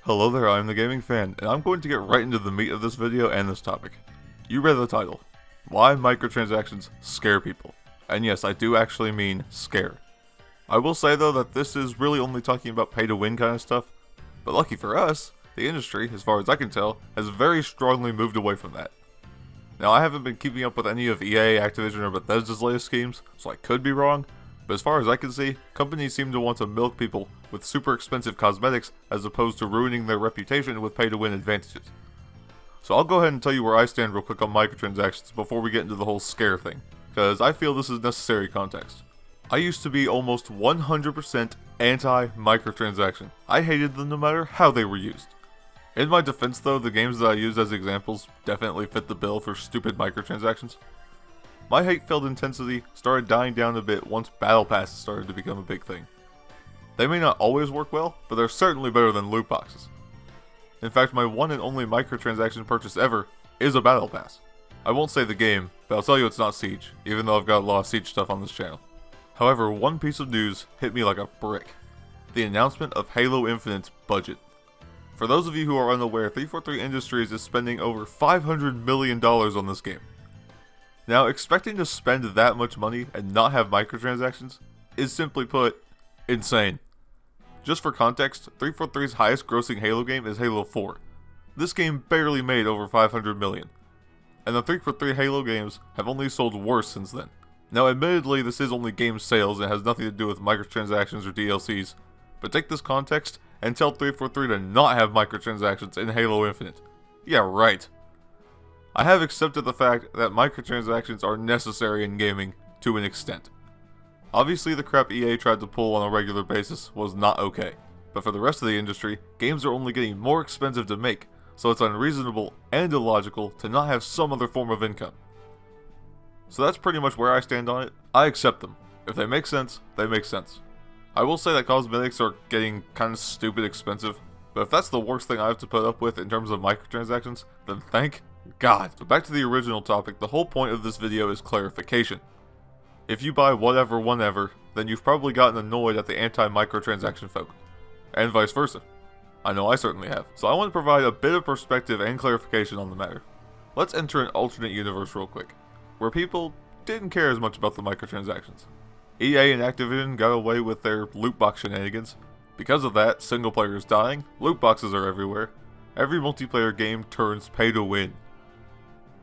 Hello there, I'm the Gaming Fan, and I'm going to get right into the meat of this video and this topic. You read the title. Why microtransactions scare people. And yes, I do actually mean scare. I will say though that this is really only talking about pay to win kind of stuff, but lucky for us, the industry, as far as I can tell, has very strongly moved away from that. Now I haven't been keeping up with any of EA, Activision, or Bethesda's latest schemes, so I could be wrong, but as far as I can see, companies seem to want to milk people with super expensive cosmetics as opposed to ruining their reputation with pay-to-win advantages. So I'll go ahead and tell you where I stand real quick on microtransactions before we get into the whole scare thing, because I feel this is necessary context. I used to be almost 100% anti-microtransaction. I hated them no matter how they were used. In my defense though, the games that I used as examples definitely fit the bill for stupid microtransactions. My hate-filled intensity started dying down a bit once battle passes started to become a big thing. They may not always work well, but they're certainly better than loot boxes. In fact, my one and only microtransaction purchase ever is a battle pass. I won't say the game, but I'll tell you it's not Siege, even though I've got a lot of Siege stuff on this channel. However, one piece of news hit me like a brick. The announcement of Halo Infinite's budget. For those of you who are unaware, 343 Industries is spending over $500 million on this game. Now, expecting to spend that much money and not have microtransactions is, simply put, insane. Just for context, 343's highest grossing Halo game is Halo 4. This game barely made over $500 million. And the 343 Halo games have only sold worse since then. Now admittedly, this is only game sales and has nothing to do with microtransactions or DLCs, but take this context and tell 343 to not have microtransactions in Halo Infinite. Yeah, right. I have accepted the fact that microtransactions are necessary in gaming to an extent. Obviously the crap EA tried to pull on a regular basis was not okay, but for the rest of the industry, games are only getting more expensive to make, so it's unreasonable and illogical to not have some other form of income. So that's pretty much where I stand on it. I accept them. If they make sense, they make sense. I will say that cosmetics are getting kind of stupid expensive, but if that's the worst thing I have to put up with in terms of microtransactions, then thank God. So back to the original topic, the whole point of this video is clarification. If you buy whatever whenever, then you've probably gotten annoyed at the anti-microtransaction folk. And vice versa. I know I certainly have. So I want to provide a bit of perspective and clarification on the matter. Let's enter an alternate universe real quick, where people didn't care as much about the microtransactions. EA and Activision got away with their loot box shenanigans. Because of that, single player is dying, loot boxes are everywhere. Every multiplayer game turns pay to win.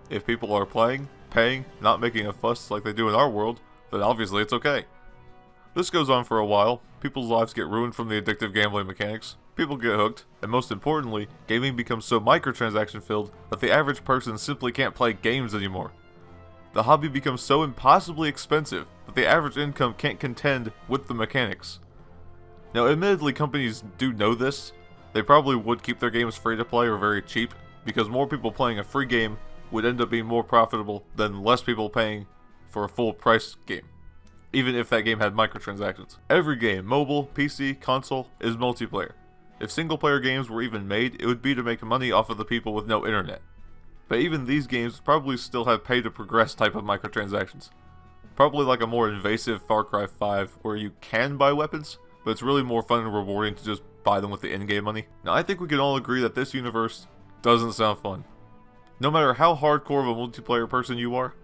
If people are playing, paying, not making a fuss like they do in our world, then obviously it's okay. This goes on for a while, people's lives get ruined from the addictive gambling mechanics, people get hooked, and most importantly, gaming becomes so microtransaction filled that the average person simply can't play games anymore. The hobby becomes so impossibly expensive that the average income can't contend with the mechanics. Now admittedly companies do know this. They probably would keep their games free to play or very cheap, because more people playing a free game would end up being more profitable than less people paying for a full price game, even if that game had microtransactions. Every game, mobile, PC, console, is multiplayer. If single player games were even made, it would be to make money off of the people with no internet. But even these games probably still have pay to progress type of microtransactions. Probably like a more invasive Far Cry 5 where you can buy weapons, but it's really more fun and rewarding to just buy them with the in-game money. Now I think we can all agree that this universe doesn't sound fun. No matter how hardcore of a multiplayer person you are,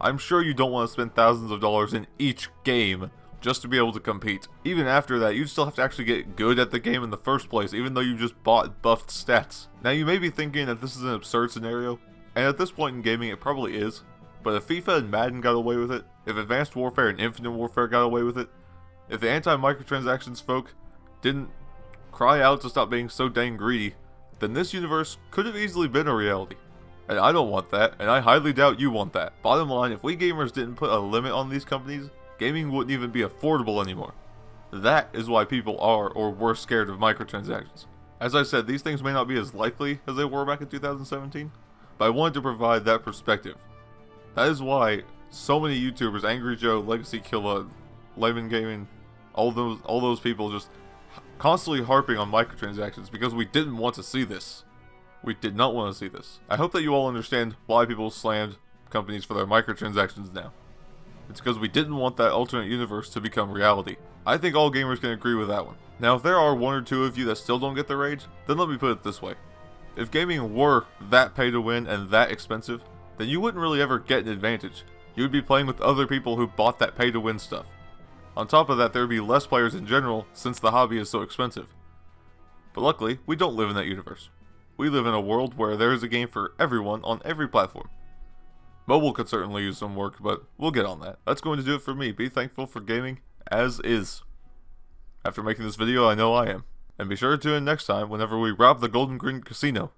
I'm sure you don't want to spend thousands of dollars in each game just to be able to compete. Even after that, you'd still have to actually get good at the game in the first place, even though you just bought buffed stats. Now you may be thinking that this is an absurd scenario, and at this point in gaming it probably is, but if FIFA and Madden got away with it, if Advanced Warfare and Infinite Warfare got away with it, if the anti-microtransactions folk didn't cry out to stop being so dang greedy, then this universe could have easily been a reality. And I don't want that, and I highly doubt you want that. Bottom line, if we gamers didn't put a limit on these companies, gaming wouldn't even be affordable anymore. That is why people are or were scared of microtransactions. As I said, these things may not be as likely as they were back in 2017, but I wanted to provide that perspective. That is why so many YouTubers, Angry Joe, Legacy Killa, Layman Gaming, all those people just constantly harping on microtransactions because we didn't want to see this. We did not want to see this. I hope that you all understand why people slammed companies for their microtransactions now. It's because we didn't want that alternate universe to become reality. I think all gamers can agree with that one. Now, if there are one or two of you that still don't get the rage, then let me put it this way. If gaming were that pay to win and that expensive, then you wouldn't really ever get an advantage. You would be playing with other people who bought that pay to win stuff. On top of that, there would be less players in general since the hobby is so expensive. But luckily, we don't live in that universe. We live in a world where there is a game for everyone on every platform. Mobile could certainly use some work, but we'll get on that. That's going to do it for me. Be thankful for gaming as is. After making this video, I know I am. And be sure to tune in next time whenever we rob the Golden Green Casino.